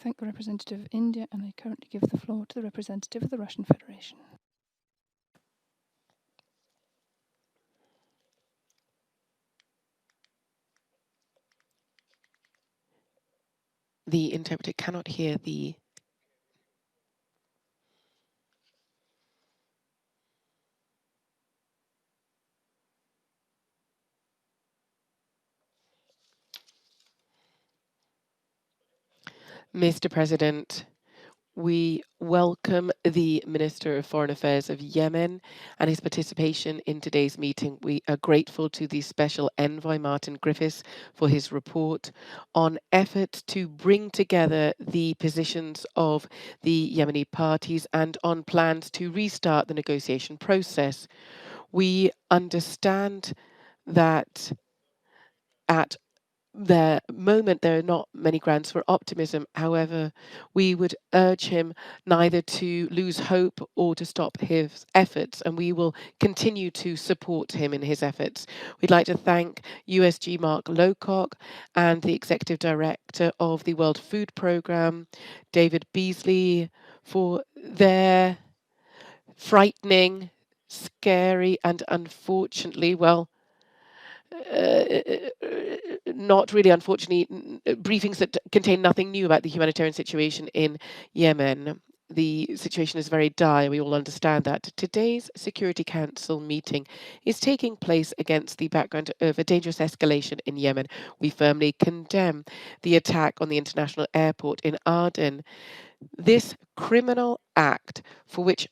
thank the representative of India, and I currently give the floor to the representative of the Russian Federation. The interpreter cannot hear the... Mr. President, we welcome the Minister of Foreign Affairs of Yemen and his participation in today's meeting. We are grateful to the Special Envoy Martin Griffiths for his report on efforts to bring together the positions of the Yemeni parties and on plans to restart the negotiation process. We understand that at the moment there are not many grounds for optimism. However, we would urge him neither to lose hope or to stop his efforts, and we will continue to support him in his efforts. We'd like to thank USG Mark Lowcock and the Executive Director of the World Food Programme, David Beasley, for their frightening, scary, and unfortunately, not really, unfortunately, briefings that contain nothing new about the humanitarian situation in Yemen. The situation is very dire. We all understand that. Today's Security Council meeting is taking place against the background of a dangerous escalation in Yemen. We firmly condemn the attack on the international airport in Aden. This criminal act, for which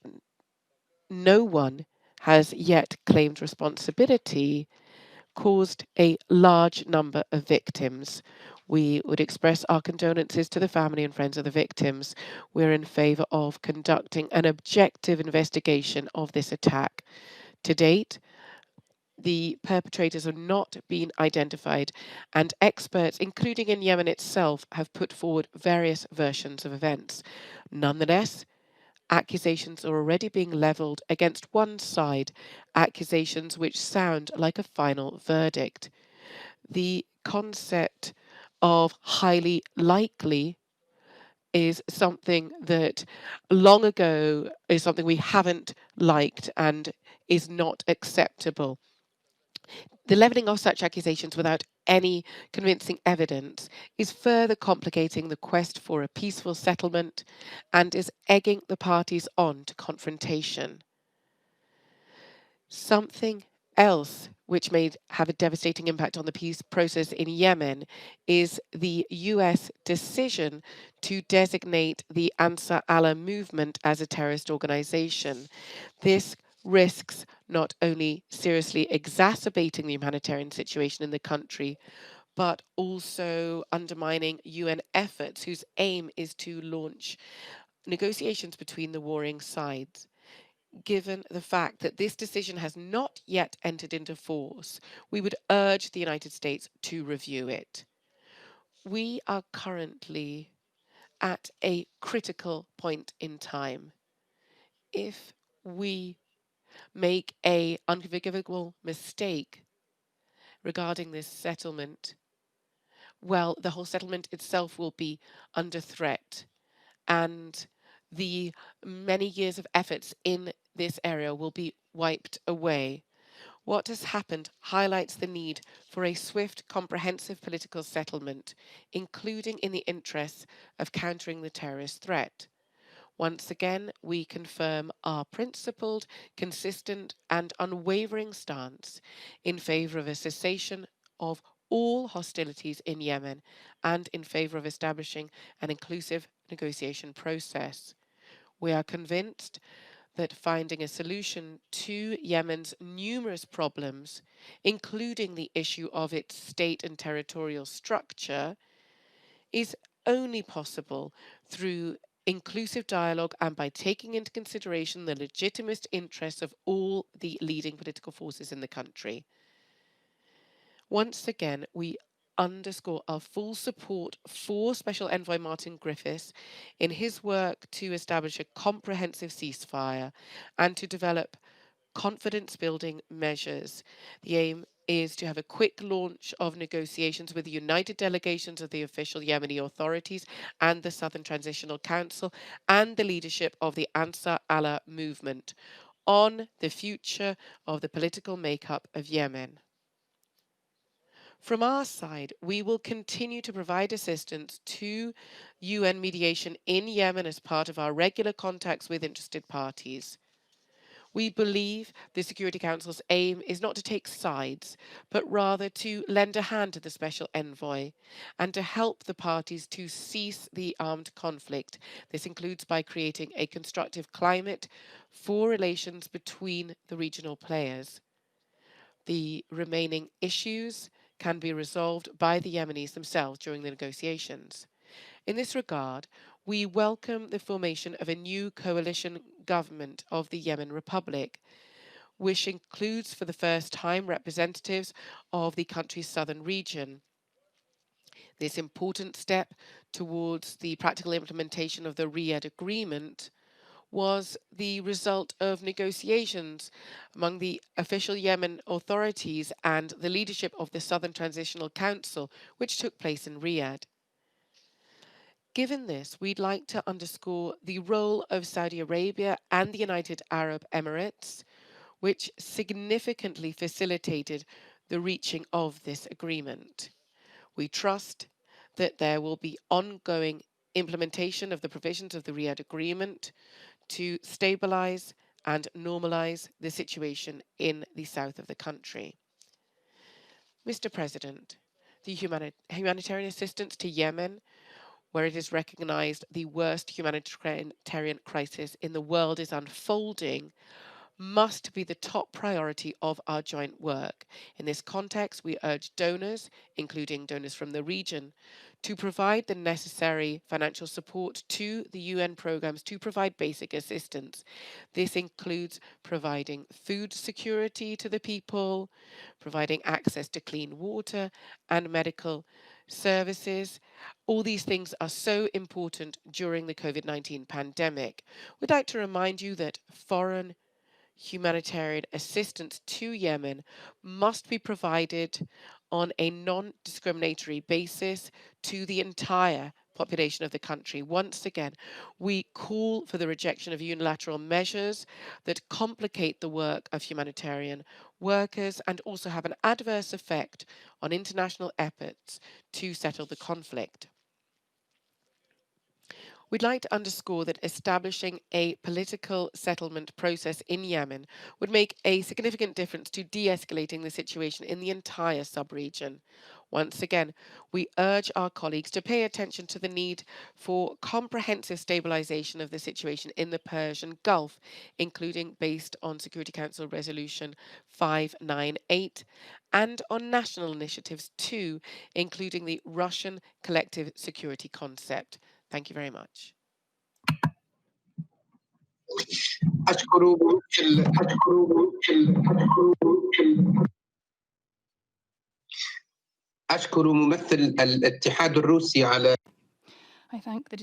no one has yet claimed responsibility, caused a large number of victims. We would express our condolences to the family and friends of the victims. We're in favour of conducting an objective investigation of this attack. To date, the perpetrators have not been identified, and experts, including in Yemen itself, have put forward various versions of events. Nonetheless, accusations are already being levelled against one side, accusations which sound like a final verdict. The concept of highly likely is something that long ago is something we haven't liked and is not acceptable. The levelling of such accusations without any convincing evidence is further complicating the quest for a peaceful settlement and is egging the parties on to confrontation. Something else which may have a devastating impact on the peace process in Yemen is the US decision to designate the Ansar Allah movement as a terrorist organization. This risks not only seriously exacerbating the humanitarian situation in the country, but also undermining UN efforts whose aim is to launch negotiations between the warring sides. Given the fact that this decision has not yet entered into force, we would urge the United States to review it. We are currently at a critical point in time. If we make an unforgivable mistake regarding this settlement, well, the whole settlement itself will be under threat, and the many years of efforts in this area will be wiped away. What has happened highlights the need for a swift, comprehensive political settlement, including in the interests of countering the terrorist threat. Once again, we confirm our principled, consistent, and unwavering stance in favour of a cessation of all hostilities in Yemen and in favour of establishing an inclusive negotiation process. We are convinced that finding a solution to Yemen's numerous problems, including the issue of its state and territorial structure, is only possible through inclusive dialogue and by taking into consideration the legitimate interests of all the leading political forces in the country. Once again, we underscore our full support for Special Envoy Martin Griffiths in his work to establish a comprehensive ceasefire and to develop confidence-building measures. The aim is to have a quick launch of negotiations with the united delegations of the official Yemeni authorities and the Southern Transitional Council and the leadership of the Ansar Allah movement on the future of the political makeup of Yemen. From our side, we will continue to provide assistance to UN mediation in Yemen as part of our regular contacts with interested parties. We believe the Security Council's aim is not to take sides, but rather to lend a hand to the Special Envoy and to help the parties to cease the armed conflict. This includes by creating a constructive climate for relations between the regional players. The remaining issues can be resolved by the Yemenis themselves during the negotiations. In this regard, we welcome the formation of a new coalition government of the Yemen Republic, which includes for the first time representatives of the country's southern region. This important step towards the practical implementation of the Riyadh Agreement was the result of negotiations among the official Yemen authorities and the leadership of the Southern Transitional Council, which took place in Riyadh. Given this, we'd like to underscore the role of Saudi Arabia and the United Arab Emirates, which significantly facilitated the reaching of this agreement. We trust that there will be ongoing implementation of the provisions of the Riyadh Agreement to stabilize and normalize the situation in the south of the country. Mr. President, the humanitarian assistance to Yemen, where it is recognized the worst humanitarian crisis in the world is unfolding, must be the top priority of our joint work. In this context, we urge donors, including donors from the region, to provide the necessary financial support to the UN programs to provide basic assistance. This includes providing food security to the people, providing access to clean water and medical services. All these things are so important during the COVID-19 pandemic. We'd like to remind you that foreign humanitarian assistance to Yemen must be provided on a non-discriminatory basis to the entire population of the country. Once again, we call for the rejection of unilateral measures that complicate the work of humanitarian workers and also have an adverse effect on international efforts to settle the conflict. We'd like to underscore that establishing a political settlement process in Yemen would make a significant difference to de-escalating the situation in the entire sub-region. Once again, we urge our colleagues to pay attention to the need for comprehensive stabilization of the situation in the Persian Gulf, including based on Security Council Resolution 598, and on national initiatives too, including the Russian collective security concept. Thank you very much. I thank the